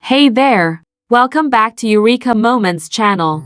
Hey there! Welcome back to Eureka Moments channel.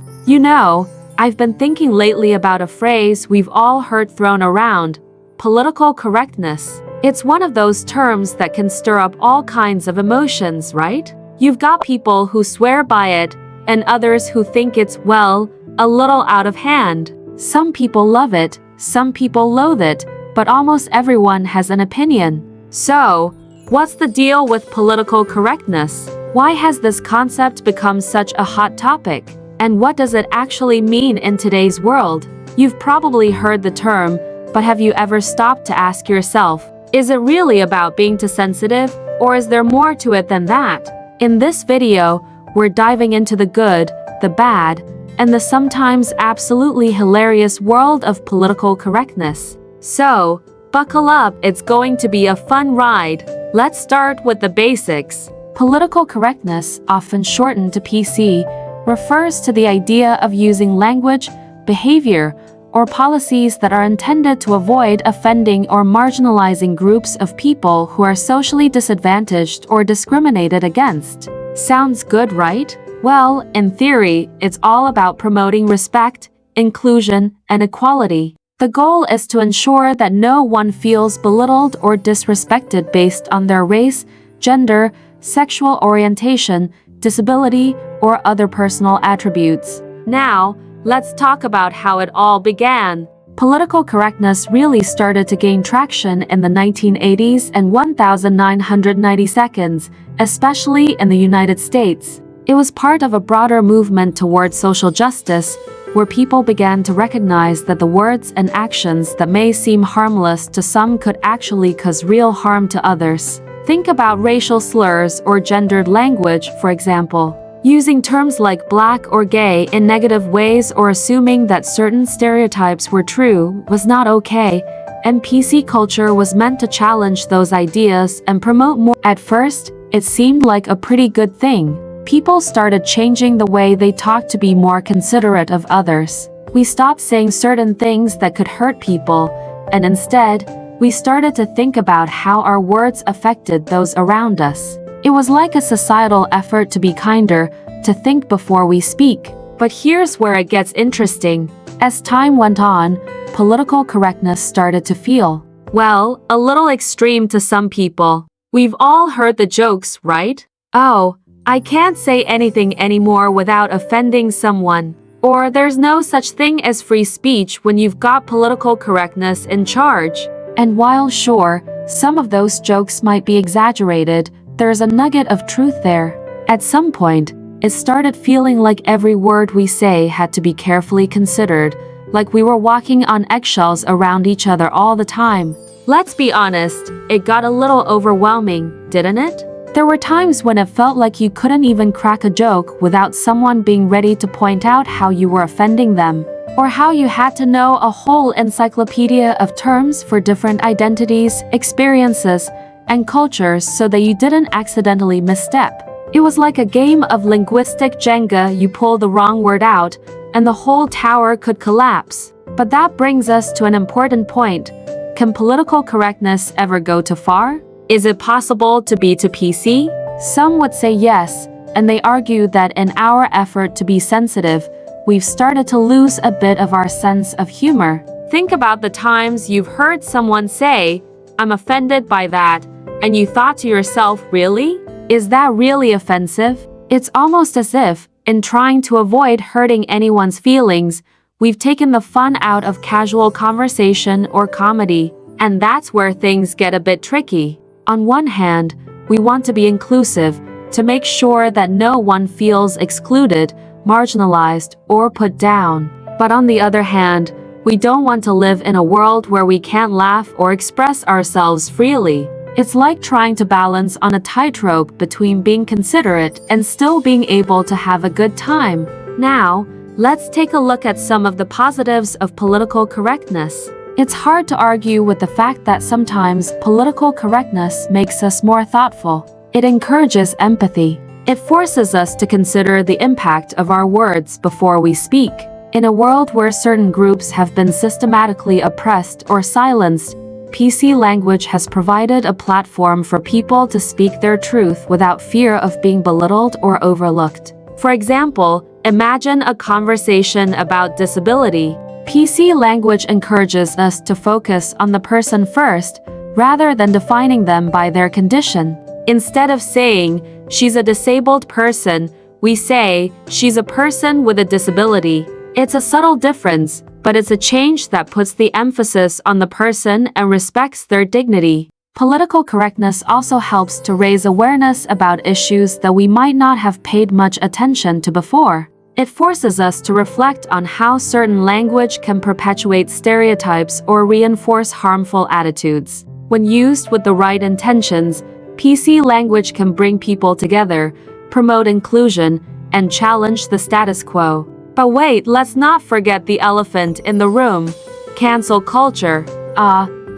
I've been thinking lately about a phrase we've all heard thrown around, political correctness. It's one of those terms that can stir up all kinds of emotions, right? You've got people who swear by it, and others who think it's, well, a little out of hand. Some people love it, some people loathe it, but almost everyone has an opinion. So, what's the deal with political correctness? Why has this concept become such a hot topic? And what does it actually mean in today's world? You've probably heard the term, but have you ever stopped to ask yourself, is it really about being too sensitive, or is there more to it than that? In this video, we're diving into the good, the bad, and the sometimes absolutely hilarious world of political correctness. So, buckle up, it's going to be a fun ride. Let's start with the basics. Political correctness, often shortened to PC, refers to the idea of using language, behavior, or policies that are intended to avoid offending or marginalizing groups of people who are socially disadvantaged or discriminated against. Sounds good, right? Well, in theory, it's all about promoting respect, inclusion, and equality. The goal is to ensure that no one feels belittled or disrespected based on their race, gender, sexual orientation, disability, or other personal attributes. Now, let's talk about how it all began. Political correctness really started to gain traction in the 1980s and 1992, especially in the United States. It was part of a broader movement towards social justice, where people began to recognize that the words and actions that may seem harmless to some could actually cause real harm to others. Think about racial slurs or gendered language, for example. Using terms like black or gay in negative ways or assuming that certain stereotypes were true was not okay, and PC culture was meant to challenge those ideas and promote more. At first, it seemed like a pretty good thing. People started changing the way they talked to be more considerate of others. We stopped saying certain things that could hurt people, and instead, we started to think about how our words affected those around us. It was like a societal effort to be kinder, to think before we speak. But here's where it gets interesting. As time went on, political correctness started to feel, well, a little extreme to some people. We've all heard the jokes, right? Oh, I can't say anything anymore without offending someone. Or there's no such thing as free speech when you've got political correctness in charge. And while sure, some of those jokes might be exaggerated, there's a nugget of truth there. At some point, it started feeling like every word we say had to be carefully considered, like we were walking on eggshells around each other all the time. Let's be honest, it got a little overwhelming, didn't it? There were times when it felt like you couldn't even crack a joke without someone being ready to point out how you were offending them, or how you had to know a whole encyclopedia of terms for different identities, experiences, and cultures so that you didn't accidentally misstep. It was like a game of linguistic Jenga. You pull the wrong word out, and the whole tower could collapse. But that brings us to an important point. Can political correctness ever go too far? Is it possible to be too PC? Some would say yes, and they argue that in our effort to be sensitive, we've started to lose a bit of our sense of humor. Think about the times you've heard someone say, "I'm offended by that," and you thought to yourself, really? Is that really offensive? It's almost as if, in trying to avoid hurting anyone's feelings, we've taken the fun out of casual conversation or comedy. And that's where things get a bit tricky. On one hand, we want to be inclusive, to make sure that no one feels excluded, marginalized, or put down. But on the other hand, we don't want to live in a world where we can't laugh or express ourselves freely. It's like trying to balance on a tightrope between being considerate and still being able to have a good time. Now, let's take a look at some of the positives of political correctness. It's hard to argue with the fact that sometimes political correctness makes us more thoughtful. It encourages empathy. It forces us to consider the impact of our words before we speak. In a world where certain groups have been systematically oppressed or silenced, PC language has provided a platform for people to speak their truth without fear of being belittled or overlooked. For example, imagine a conversation about disability. PC language encourages us to focus on the person first, rather than defining them by their condition. Instead of saying, "She's a disabled person," we say, "She's a person with a disability." It's a subtle difference, but it's a change that puts the emphasis on the person and respects their dignity. Political correctness also helps to raise awareness about issues that we might not have paid much attention to before. It forces us to reflect on how certain language can perpetuate stereotypes or reinforce harmful attitudes. When used with the right intentions, PC language can bring people together, promote inclusion, and challenge the status quo. But wait, let's not forget the elephant in the room: cancel culture.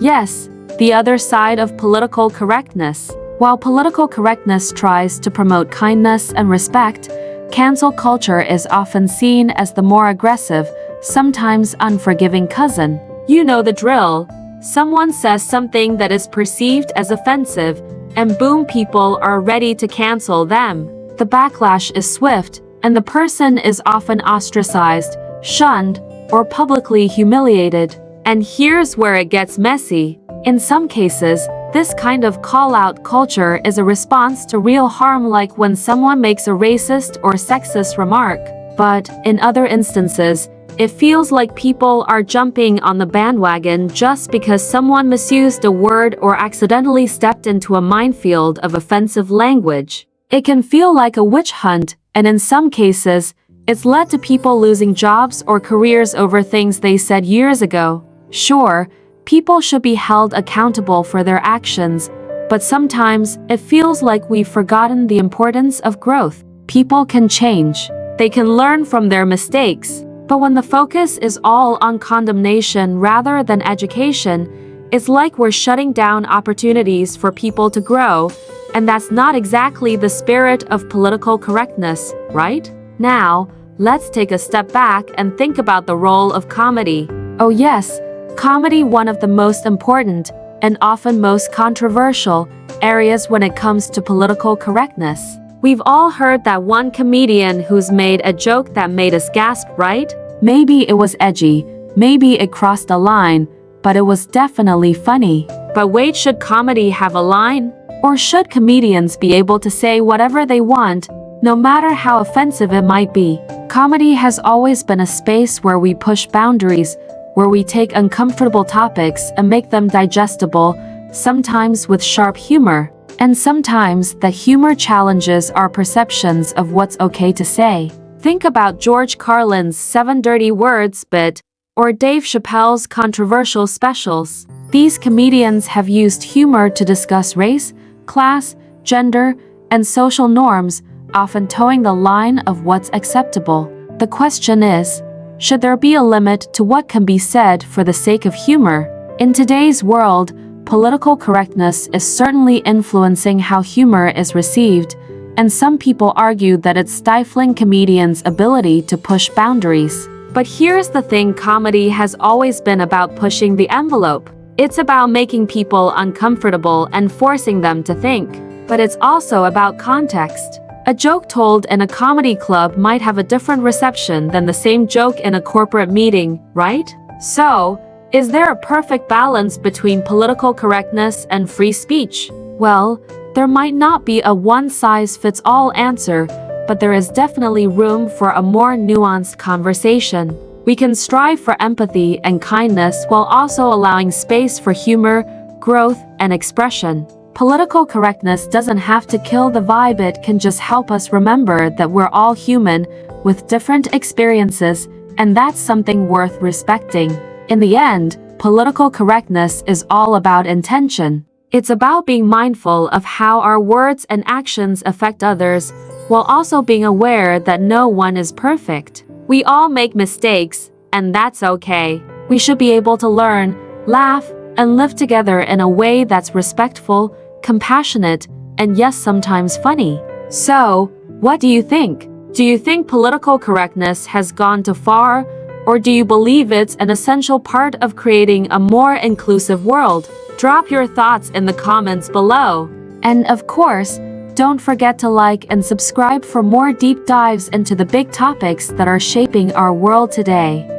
Yes, the other side of political correctness. While political correctness tries to promote kindness and respect, cancel culture is often seen as the more aggressive, sometimes unforgiving cousin. You know the drill. Someone says something that is perceived as offensive, and boom, people are ready to cancel them. The backlash is swift, and the person is often ostracized, shunned, or publicly humiliated. And here's where it gets messy. In some cases, this kind of call-out culture is a response to real harm, like when someone makes a racist or sexist remark. But, in other instances, it feels like people are jumping on the bandwagon just because someone misused a word or accidentally stepped into a minefield of offensive language. It can feel like a witch hunt, and in some cases, it's led to people losing jobs or careers over things they said years ago. Sure, people should be held accountable for their actions, but sometimes it feels like we've forgotten the importance of growth. People can change. They can learn from their mistakes. But when the focus is all on condemnation rather than education, it's like we're shutting down opportunities for people to grow, and that's not exactly the spirit of political correctness, right? Now, let's take a step back and think about the role of comedy. Oh yes, comedy, one of the most important, and often most controversial, areas when it comes to political correctness. We've all heard that one comedian who's made a joke that made us gasp, right? Maybe it was edgy, maybe it crossed a line, but it was definitely funny. But wait, should comedy have a line? Or should comedians be able to say whatever they want, no matter how offensive it might be? Comedy has always been a space where we push boundaries, where we take uncomfortable topics and make them digestible, sometimes with sharp humor. And sometimes the humor challenges our perceptions of what's okay to say. Think about George Carlin's 7 Dirty Words bit, or Dave Chappelle's controversial specials. These comedians have used humor to discuss race, class, gender, and social norms, often towing the line of what's acceptable. The question is, should there be a limit to what can be said for the sake of humor? In today's world, political correctness is certainly influencing how humor is received, and some people argue that it's stifling comedians' ability to push boundaries. But here's the thing: comedy has always been about pushing the envelope. It's about making people uncomfortable and forcing them to think. But it's also about context. A joke told in a comedy club might have a different reception than the same joke in a corporate meeting, right? So, is there a perfect balance between political correctness and free speech? Well, there might not be a one-size-fits-all answer, but there is definitely room for a more nuanced conversation. We can strive for empathy and kindness while also allowing space for humor, growth, and expression. Political correctness doesn't have to kill the vibe, it can just help us remember that we're all human, with different experiences, and that's something worth respecting. In the end, political correctness is all about intention. It's about being mindful of how our words and actions affect others, while also being aware that no one is perfect. We all make mistakes, and that's okay. We should be able to learn, laugh, and live together in a way that's respectful, compassionate, and yes, sometimes funny. So, what do you think? Do you think political correctness has gone too far, Or do you believe it's an essential part of creating a more inclusive world? Drop your thoughts in the comments below. And of course, don't forget to like and subscribe for more deep dives into the big topics that are shaping our world today.